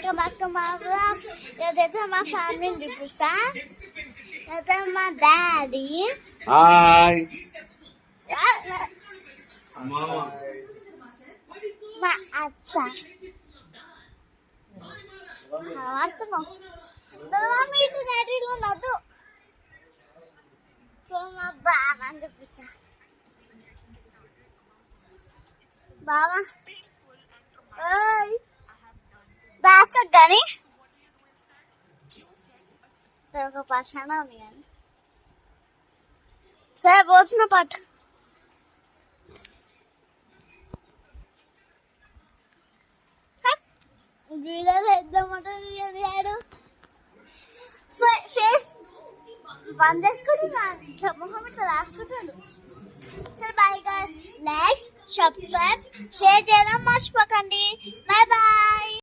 Welcome back to మా vlog. ఇదైతే మా ఫ్యామిలీని చూపిస్తా. ఇదైతే మా డాడీ, హాయ్, మా అత్త, మమ్మీ ఇటు డాడీలో నవ్వు. సో మా బాబాని చూపిస్తా. బాబా బాస్కెట్ కానీ ఒక పర్సన ఉంది కానీ సరే పోతున్న పట్టు. వీడియో వేద్దామంటే ఫేస్ బంద్ చేసుకుంటున్నా, మొహం ఇట్లా రాసుకుంటాడు. సరే bye guys, like, subscribe, share చేయడం మర్చిపోకండి. Bye bye.